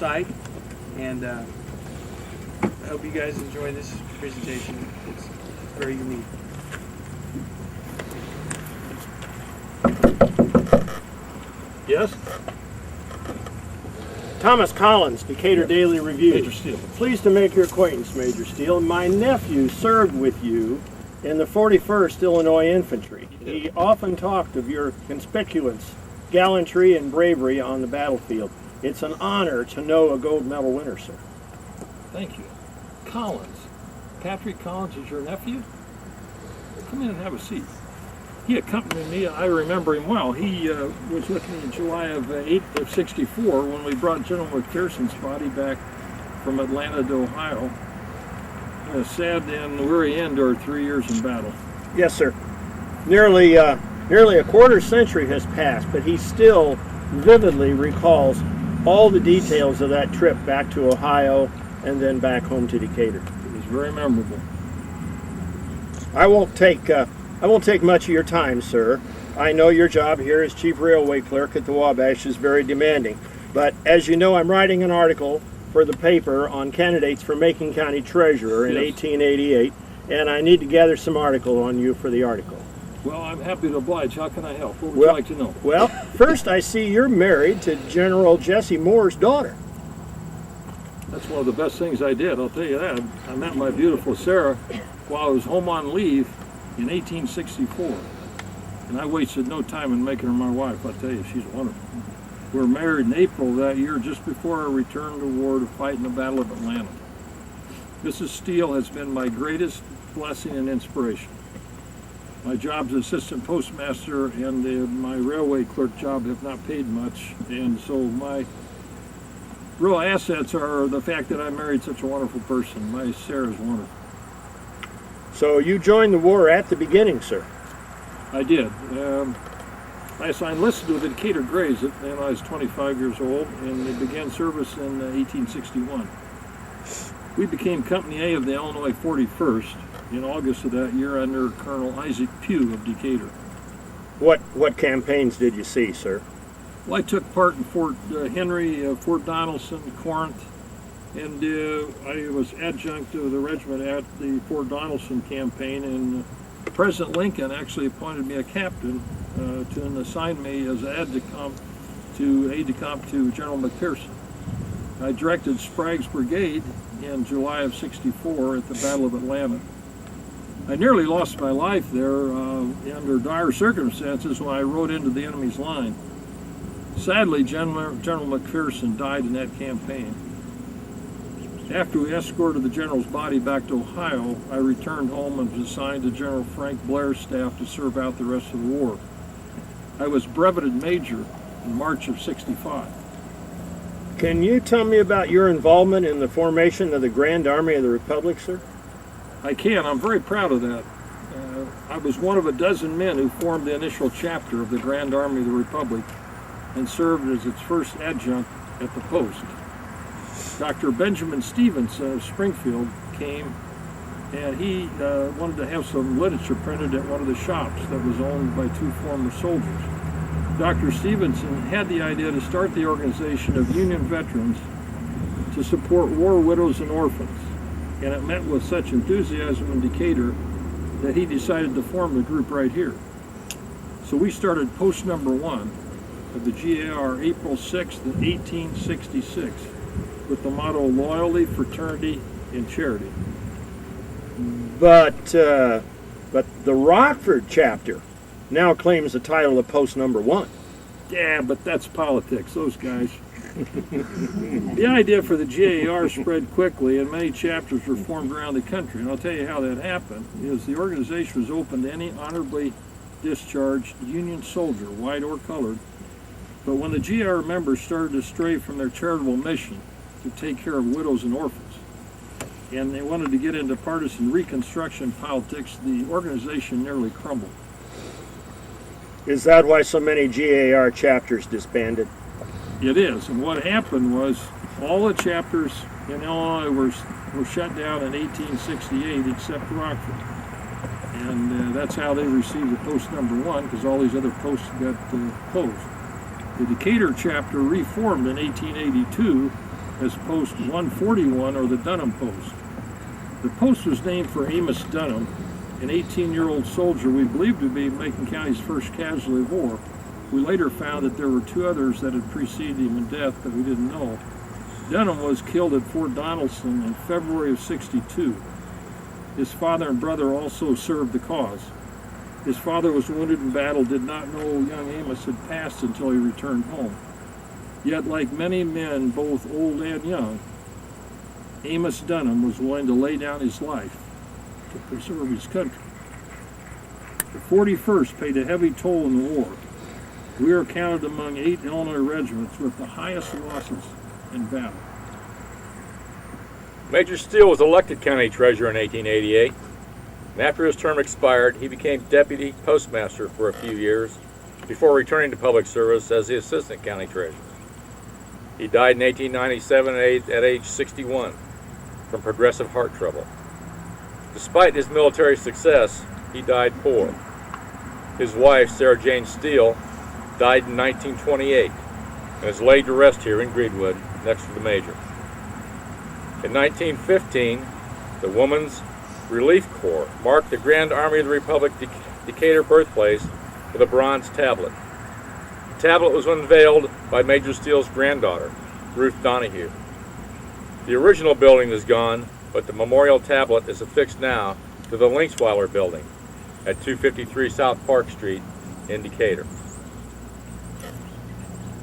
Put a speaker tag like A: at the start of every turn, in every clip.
A: site, and I hope you guys enjoy this presentation. It's very unique.
B: Yes? Thomas Collins, Decatur Daily Review.
C: Major Steele.
B: Pleased to make your acquaintance, Major Steele. My nephew served with you in the 41st Illinois Infantry. He often talked of your conspicuous gallantry and bravery on the battlefield. It's an honor to know a gold medal winner, sir.
C: Thank you. Collins. Patrick Collins is your nephew? Come in and have a seat. He accompanied me. I remember him well. He was with me in July of 64 when we brought General McPherson's body back from Atlanta to Ohio. A sad and weary end to our 3 years in battle.
B: Yes, sir. Nearly a quarter century has passed, but he still vividly recalls all the details of that trip back to Ohio and then back home to Decatur.
C: It was very memorable.
B: I won't take much of your time, sir. I know your job here as Chief Railway Clerk at the Wabash is very demanding, but as you know, I'm writing an article for the paper on candidates for Macon County Treasurer in 1888, and I need to gather some article on you for the article.
C: Well, I'm happy to oblige. How can I help? What would you like to know?
B: Well, first I see you're married to General Jesse Moore's daughter.
C: That's one of the best things I did, I'll tell you that. I met my beautiful Sarah while I was home on leave in 1864. And I wasted no time in making her my wife. I'll tell you, she's wonderful. We were married in April that year, just before our return to war to fight in the Battle of Atlanta. Mrs. Steele has been my greatest blessing and inspiration. My job as assistant postmaster and my railway clerk job have not paid much, and so my real assets are the fact that I married such a wonderful person. My Sarah's wonderful.
B: So you joined the war at the beginning, sir?
C: I did. I enlisted with the Decatur Grays when I was 25 years old, and they began service in 1861. We became Company A of the Illinois 41st in August of that year under Colonel Isaac Pugh of Decatur.
B: What campaigns did you see, sir?
C: Well, I took part in Fort Henry, Fort Donelson, Corinth, and I was adjunct to the regiment at the Fort Donelson campaign, and President Lincoln actually appointed me a captain to assign me as aide-de-camp to General McPherson. I directed Sprague's brigade in July of '64 at the Battle of Atlanta. I nearly lost my life there under dire circumstances when I rode into the enemy's line. Sadly, General McPherson died in that campaign. After we escorted the general's body back to Ohio, I returned home and was assigned to General Frank Blair's staff to serve out the rest of the war. I was breveted major in March of '65.
B: Can you tell me about your involvement in the formation of the Grand Army of the Republic, sir?
C: I can. I'm very proud of that. I was one of a dozen men who formed the initial chapter of the Grand Army of the Republic and served as its first adjunct at the post. Dr. Benjamin Stevenson of Springfield came, and he wanted to have some literature printed at one of the shops that was owned by two former soldiers. Dr. Stevenson had the idea to start the organization of Union veterans to support war widows and orphans, and it met with such enthusiasm in Decatur that he decided to form the group right here. So we started post number 1 of the GAR April 6th, 1866, with the motto loyalty, fraternity, and charity.
B: But the Rockford chapter now claims the title of post number 1.
C: Yeah, but that's politics, those guys. The idea for the GAR spread quickly, and many chapters were formed around the country. And I'll tell you how that happened. Is the organization was open to any honorably discharged Union soldier, white or colored. But when the GAR members started to stray from their charitable mission to take care of widows and orphans, and they wanted to get into partisan Reconstruction politics, the organization nearly crumbled.
B: Is that why so many GAR chapters disbanded?
C: It is, and what happened was all the chapters in Illinois were shut down in 1868 except Rockford. And that's how they received the post number 1, because all these other posts got closed. The Decatur chapter reformed in 1882 as Post 141, or the Dunham Post. The post was named for Amos Dunham, an 18-year-old soldier we believed to be Macon County's first casualty of war. We later found that there were 2 others that had preceded him in death, but we didn't know. Dunham was killed at Fort Donelson in February of '62. His father and brother also served the cause. His father was wounded in battle, did not know young Amos had passed until he returned home. Yet, like many men, both old and young, Amos Dunham was willing to lay down his life to preserve his country. The 41st paid a heavy toll in the war. We are counted among 8 Illinois regiments with the highest losses in battle.
D: Major Steele was elected county treasurer in 1888. And after his term expired, he became deputy postmaster for a few years before returning to public service as the assistant county treasurer. He died in 1897 at age 61 from progressive heart trouble. Despite his military success, he died poor. His wife, Sarah Jane Steele, died in 1928 and is laid to rest here in Greenwood next to the Major. In 1915, the Women's Relief Corps marked the Grand Army of the Republic Decatur birthplace with a bronze tablet. The tablet was unveiled by Major Steele's granddaughter, Ruth Donahue. The original building is gone, but the memorial tablet is affixed now to the Linksweiler building at 253 South Park Street in Decatur.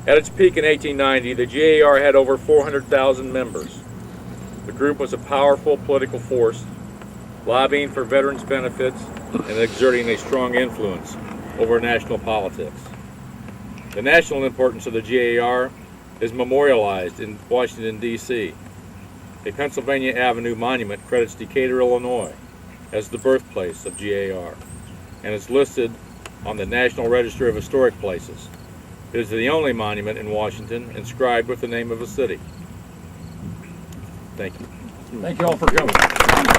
D: At its peak in 1890, the GAR had over 400,000 members. The group was a powerful political force, lobbying for veterans' benefits and exerting a strong influence over national politics. The national importance of the GAR is memorialized in Washington, D.C. A Pennsylvania Avenue monument credits Decatur, Illinois as the birthplace of GAR and is listed on the National Register of Historic Places. It is the only monument in Washington inscribed with the name of a city. Thank you.
C: Thank you all for coming.